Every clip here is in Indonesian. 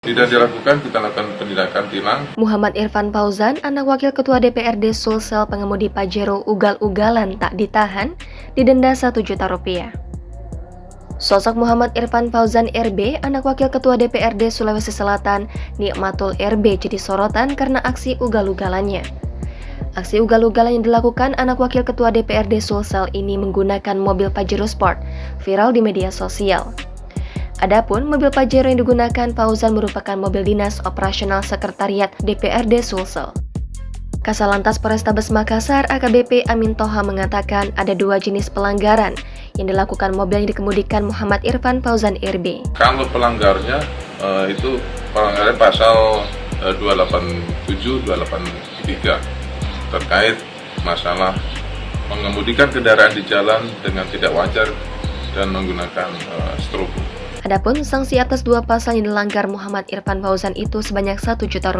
Tidak dilakukan, kita lakukan penindakan tilang. Muhammad Irfan Fauzan, anak wakil ketua DPRD Sulsel pengemudi Pajero ugal-ugalan tak ditahan, didenda Rp1 juta. Sosok Muhammad Irfan Fauzan RB, anak wakil ketua DPRD Sulawesi Selatan, Nikmatul RB jadi sorotan karena aksi ugal-ugalannya. Aksi ugal-ugalan yang dilakukan anak wakil ketua DPRD Sulsel ini menggunakan mobil Pajero Sport, viral di media sosial. Adapun mobil Pajero yang digunakan Fauzan merupakan mobil dinas operasional sekretariat DPRD Sulsel. Kasalantas Polrestabes Makassar AKBP Amin Toha mengatakan ada dua jenis pelanggaran yang dilakukan mobil yang dikemudikan Muhammad Irfan Fauzan RB. Kalau pelanggarnya itu pelanggaran pasal 287, 283 terkait masalah mengemudikan kendaraan di jalan dengan tidak wajar dan menggunakan strobo. Adapun sanksi atas dua pasal yang dilanggar Muhammad Irfan Fauzan itu sebanyak Rp1 juta.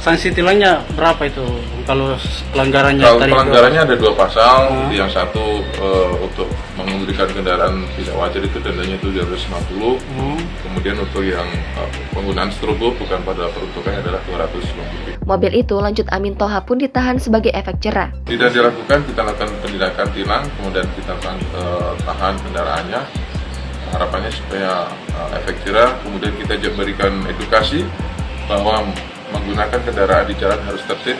Sanksi tilangnya berapa itu? Kalau pelanggarannya Kalau tadi pelanggarannya ada dua pasal, yang satu untuk mengemudikan kendaraan tidak wajar itu dendanya itu 250. Kemudian untuk yang penggunaan strobo bukan pada peruntukannya adalah 250. Mobil itu lanjut Amin Toha pun ditahan sebagai efek jerah. Tidak dilakukan, kita lakukan penindakan tilang, kemudian kita tahan kendaraannya. Harapannya supaya efek jerah, kemudian kita juga berikan edukasi bahwa menggunakan kendaraan di jalan harus tertib,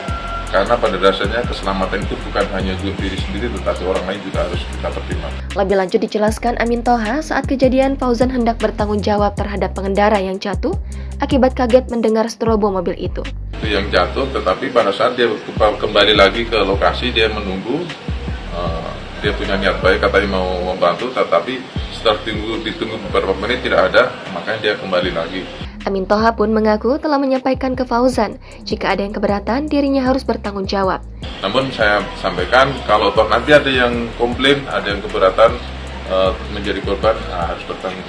karena pada dasarnya keselamatan itu bukan hanya diri sendiri tetapi orang lain juga harus kita pertimbangkan. Lebih lanjut dijelaskan Amin Toha saat kejadian Fauzan hendak bertanggung jawab terhadap pengendara yang jatuh akibat kaget mendengar strobo mobil itu. Itu yang jatuh, tetapi pada saat dia kembali lagi ke lokasi dia menunggu, dia punya niat baik katanya mau membantu, tetapi setelah ditunggu beberapa menit tidak ada, makanya dia kembali lagi. Amin Toha pun mengaku telah menyampaikan ke Fauzan jika ada yang keberatan dirinya harus bertanggung jawab. Namun saya sampaikan kalau toh nanti ada yang komplain, ada yang keberatan menjadi korban, harus bertanggung jawab.